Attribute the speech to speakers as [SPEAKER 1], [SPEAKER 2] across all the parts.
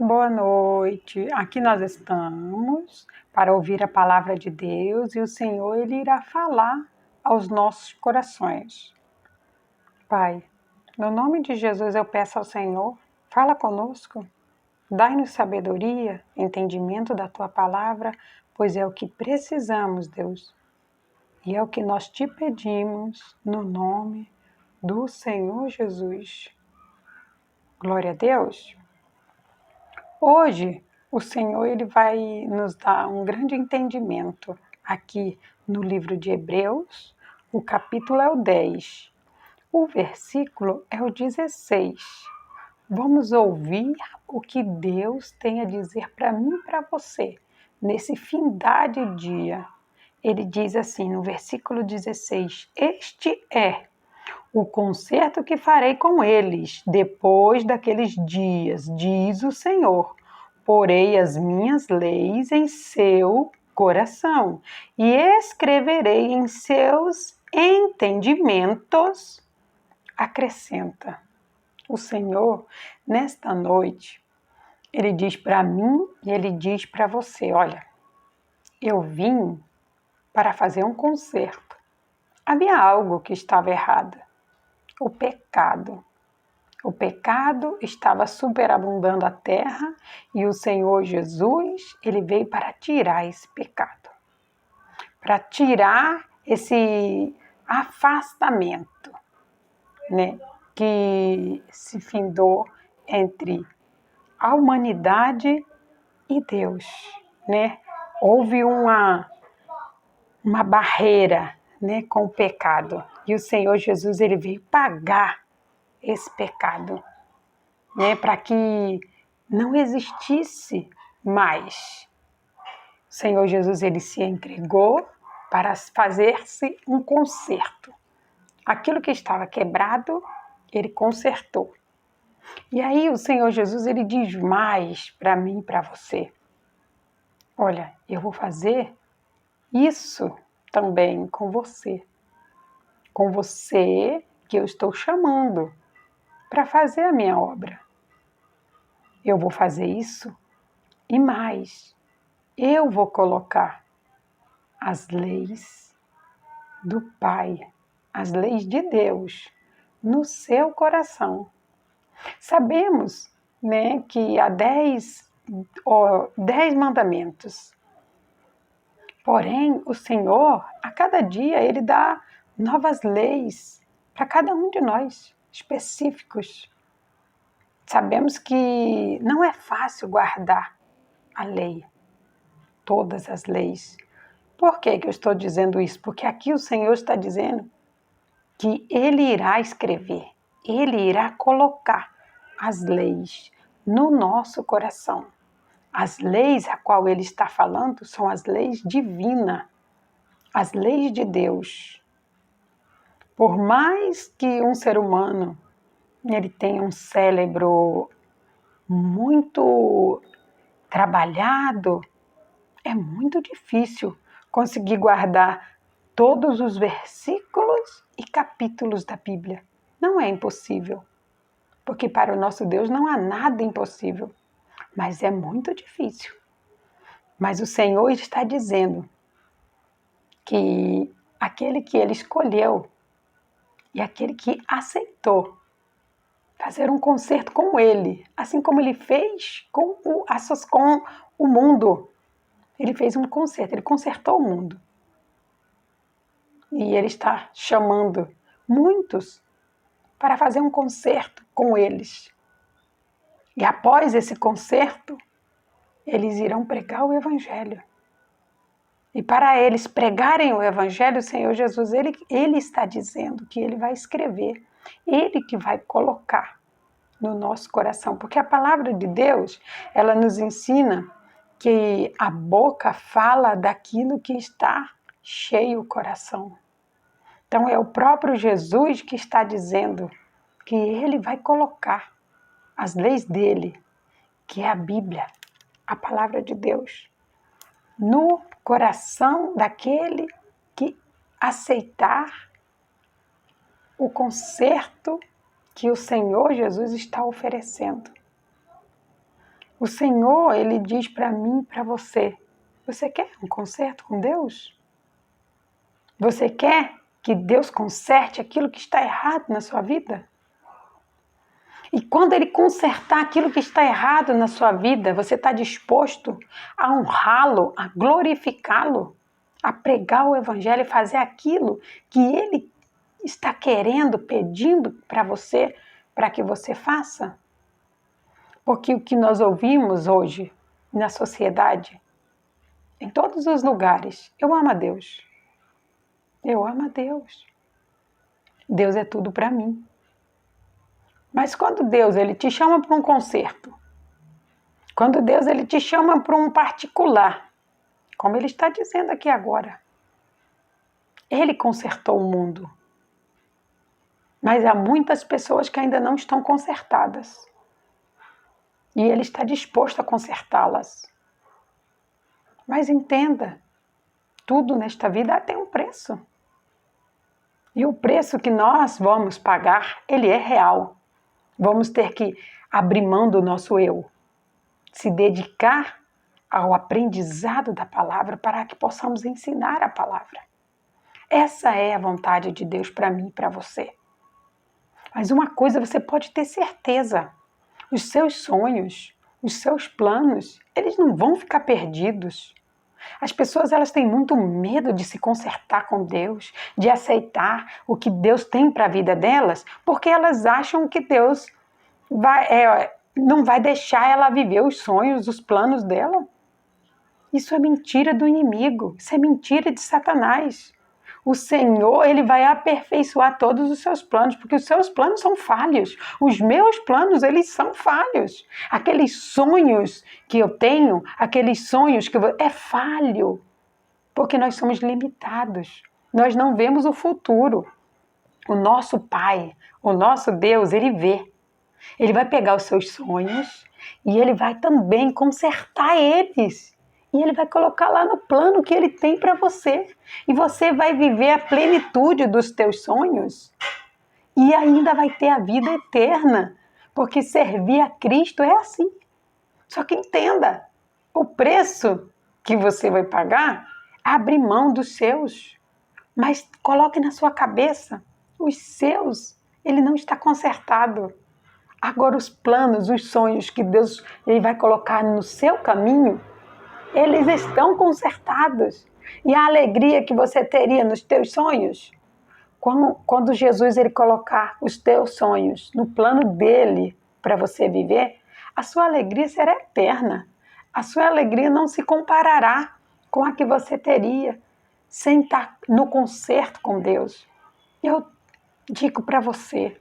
[SPEAKER 1] Boa noite. Aqui nós estamos para ouvir a palavra de Deus e o Senhor ele irá falar aos nossos corações. Pai, no nome de Jesus eu peço ao Senhor, fala conosco, dai-nos sabedoria, entendimento da tua palavra, pois é o que precisamos, Deus. E é o que nós te pedimos no nome do Senhor Jesus. Glória a Deus. Hoje, o Senhor ele vai nos dar um grande entendimento aqui no livro de Hebreus. O capítulo é o 10, o versículo é o 16. Vamos ouvir o que Deus tem a dizer para mim e para você nesse findade dia. Ele diz assim no versículo 16: Este é o concerto que farei com eles depois daqueles dias, diz o Senhor. Porei as minhas leis em seu coração e escreverei em seus entendimentos. Acrescenta o Senhor nesta noite. Ele diz para mim e ele diz para você: olha, eu vim para fazer um concerto. Havia algo que estava errado. O pecado. O pecado estava superabundando a terra e o Senhor Jesus, ele veio para tirar esse pecado, para tirar esse afastamento, né, que se findou entre a humanidade e Deus, né? Houve uma barreira, né, com o pecado e o Senhor Jesus ele veio pagar esse pecado, né, para que não existisse mais. O Senhor Jesus ele se entregou para fazer-se um conserto. Aquilo que estava quebrado, ele consertou. E aí o Senhor Jesus ele diz mais para mim e para você. Olha, eu vou fazer isso também com você. Com você que eu estou chamando para fazer a minha obra. Eu vou fazer isso e mais. Eu vou colocar as leis do Pai, as leis de Deus, no seu coração. Sabemos, né, que há 10 mandamentos. Porém, o Senhor, a cada dia, Ele dá novas leis para cada um de nós, específicos. Sabemos que não é fácil guardar a lei, todas as leis. Por que eu estou dizendo isso? Porque aqui o Senhor está dizendo que Ele irá escrever, Ele irá colocar as leis no nosso coração. As leis a qual Ele está falando são as leis divinas, as leis de Deus. Por mais que um ser humano ele tenha um cérebro muito trabalhado, é muito difícil conseguir guardar todos os versículos e capítulos da Bíblia. Não é impossível, porque para o nosso Deus não há nada impossível, mas é muito difícil. Mas o Senhor está dizendo que aquele que Ele escolheu e aquele que aceitou fazer um concerto com Ele, assim como Ele fez com o mundo, Ele fez um concerto, Ele consertou o mundo. E Ele está chamando muitos para fazer um concerto com eles. E após esse concerto, eles irão pregar o Evangelho. E para eles pregarem o Evangelho, o Senhor Jesus, ele está dizendo que Ele vai escrever, Ele que vai colocar no nosso coração. Porque a palavra de Deus, ela nos ensina que a boca fala daquilo que está cheio o coração. Então é o próprio Jesus que está dizendo que Ele vai colocar as leis dele, que é a Bíblia, a palavra de Deus, no coração daquele que aceitar o conserto que o Senhor Jesus está oferecendo. O Senhor, Ele diz para mim e para você: você quer um conserto com Deus? Você quer que Deus conserte aquilo que está errado na sua vida? E quando Ele consertar aquilo que está errado na sua vida, você está disposto a honrá-lo, a glorificá-lo, a pregar o Evangelho e fazer aquilo que Ele está querendo, pedindo para você, para que você faça? Porque o que nós ouvimos hoje na sociedade, em todos os lugares: eu amo a Deus. Eu amo a Deus. Deus é tudo para mim. Mas quando Deus ele te chama para um concerto, quando Deus ele te chama para um particular, como Ele está dizendo aqui agora, Ele consertou o mundo. Mas há muitas pessoas que ainda não estão consertadas. E Ele está disposto a consertá-las. Mas entenda, tudo nesta vida tem um preço. E o preço que nós vamos pagar, ele é real. Vamos ter que abrir mão do nosso eu, se dedicar ao aprendizado da palavra para que possamos ensinar a palavra. Essa é a vontade de Deus para mim e para você. Mas uma coisa você pode ter certeza: os seus sonhos, os seus planos, eles não vão ficar perdidos. As pessoas elas têm muito medo de se consertar com Deus, de aceitar o que Deus tem para a vida delas, porque elas acham que Deus não vai deixar ela viver os sonhos, os planos dela. Isso é mentira do inimigo, isso é mentira de Satanás. O Senhor, Ele vai aperfeiçoar todos os seus planos, porque os seus planos são falhos. Os meus planos, eles são falhos. Aqueles sonhos que eu tenho, aqueles sonhos que é falho, porque nós somos limitados. Nós não vemos o futuro. O nosso Pai, o nosso Deus, Ele vê. Ele vai pegar os seus sonhos e Ele vai também consertar eles. E Ele vai colocar lá no plano que Ele tem para você. E você vai viver a plenitude dos teus sonhos. E ainda vai ter a vida eterna. Porque servir a Cristo é assim. Só que entenda, o preço que você vai pagar, abre mão dos seus. Mas coloque na sua cabeça, os seus, ele não está consertado. Agora os planos, os sonhos que Deus ele vai colocar no seu caminho, eles estão consertados. E a alegria que você teria nos teus sonhos, quando Jesus ele colocar os teus sonhos no plano dele para você viver, a sua alegria será eterna. A sua alegria não se comparará com a que você teria sem estar no concerto com Deus. Eu digo para você,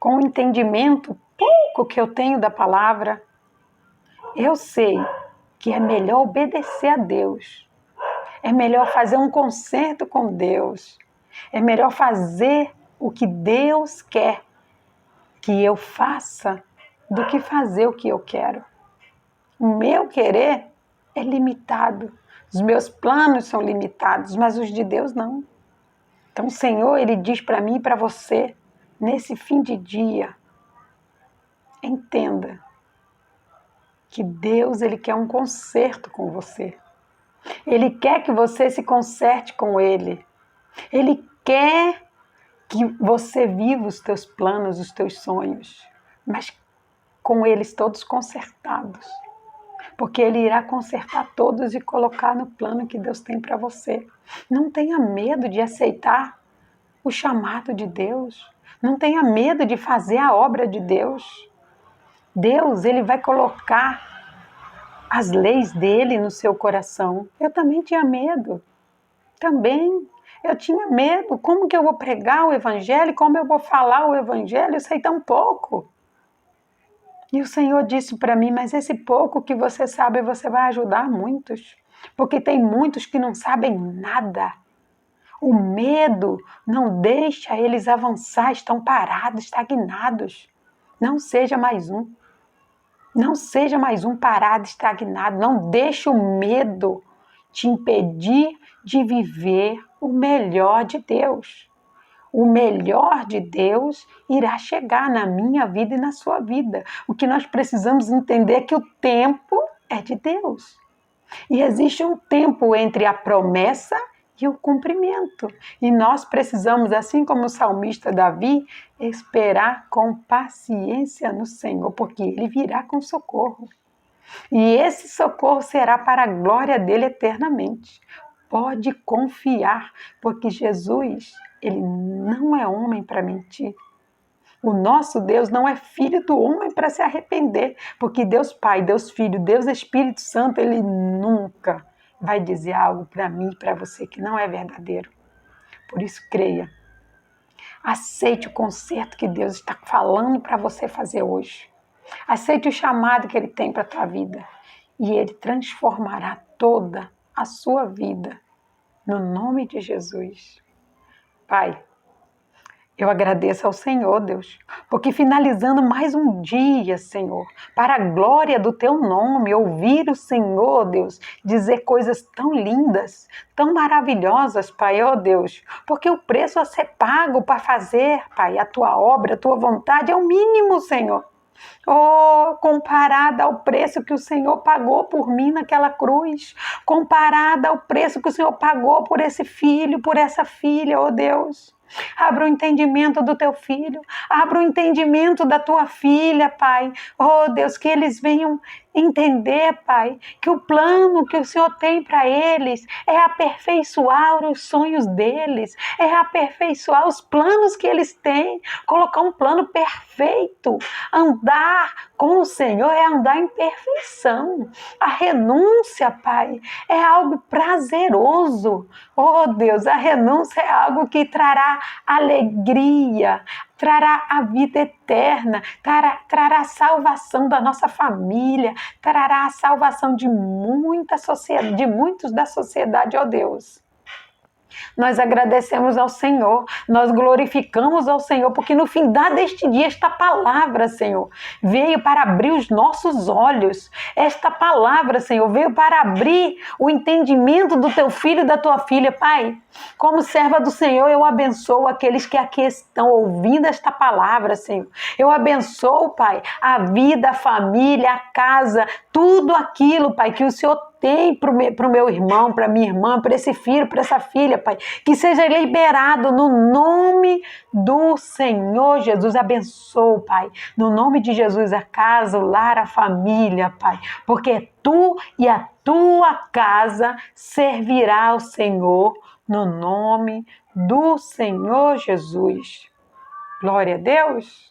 [SPEAKER 1] com o entendimento pouco que eu tenho da palavra, eu sei que é melhor obedecer a Deus, é melhor fazer um concerto com Deus, é melhor fazer o que Deus quer que eu faça do que fazer o que eu quero. O meu querer é limitado, os meus planos são limitados, mas os de Deus não. Então o Senhor, Ele diz para mim e para você, nesse fim de dia, entenda que Deus ele quer um concerto com você. Ele quer que você se conserte com Ele. Ele quer que você viva os teus planos, os teus sonhos, mas com eles todos consertados. Porque Ele irá consertar todos e colocar no plano que Deus tem para você. Não tenha medo de aceitar o chamado de Deus. Não tenha medo de fazer a obra de Deus. Deus, Ele vai colocar as leis dele no seu coração. Eu também tinha medo. Também. Eu tinha medo. Como que eu vou pregar o Evangelho? Como eu vou falar o Evangelho? Eu sei tão pouco. E o Senhor disse para mim, mas esse pouco que você sabe, você vai ajudar muitos. Porque tem muitos que não sabem nada. O medo não deixa eles avançar, estão parados, estagnados. Não seja mais um. Não seja mais um parado, estagnado. Não deixe o medo te impedir de viver o melhor de Deus. o melhor de Deus irá chegar na minha vida e na sua vida. O que nós precisamos entender é que o tempo é de Deus. E existe um tempo entre a promessa e o cumprimento. E nós precisamos, assim como o salmista Davi, esperar com paciência no Senhor, porque Ele virá com socorro. E esse socorro será para a glória dele eternamente. Pode confiar, porque Jesus, ele não é homem para mentir. O nosso Deus não é filho do homem para se arrepender, porque Deus Pai, Deus Filho, Deus Espírito Santo, ele nunca vai dizer algo para mim e para você que não é verdadeiro. Por isso, creia. Aceite o conserto que Deus está falando para você fazer hoje. Aceite o chamado que Ele tem para a tua vida. E Ele transformará toda a sua vida. No nome de Jesus. Pai, eu agradeço ao Senhor, Deus, porque finalizando mais um dia, Senhor, para a glória do Teu nome, ouvir o Senhor, Deus, dizer coisas tão lindas, tão maravilhosas, Pai, ó Deus, porque o preço a ser pago para fazer, Pai, a Tua obra, a Tua vontade é o mínimo, Senhor. Oh, comparada ao preço que o Senhor pagou por mim naquela cruz, comparada ao preço que o Senhor pagou por esse filho, por essa filha, oh Deus. Abra o entendimento do teu filho, abra o entendimento da tua filha, Pai. Oh Deus, que eles venham entender, Pai, que o plano que o Senhor tem para eles é aperfeiçoar os sonhos deles, é aperfeiçoar os planos que eles têm, colocar um plano perfeito. Andar com o Senhor é andar em perfeição. A renúncia, Pai, é algo prazeroso. Oh Deus, a renúncia é algo que trará alegria, trará a vida eterna, trará a salvação da nossa família, trará a salvação de de muitos da sociedade, ó Deus. Nós agradecemos ao Senhor, nós glorificamos ao Senhor, porque no findar deste dia, esta palavra, Senhor, veio para abrir os nossos olhos. Esta palavra, Senhor, veio para abrir o entendimento do teu filho e da tua filha. Pai, como serva do Senhor, eu abençoo aqueles que aqui estão ouvindo esta palavra, Senhor. Eu abençoo, Pai, a vida, a família, a casa, tudo aquilo, Pai, que o Senhor tem para o meu irmão, para minha irmã, para esse filho, para essa filha, Pai, que seja liberado no nome do Senhor Jesus. Abençoa, Pai, no nome de Jesus, a casa, o lar, a família, Pai, porque tu e a tua casa servirá ao Senhor, no nome do Senhor Jesus. Glória a Deus.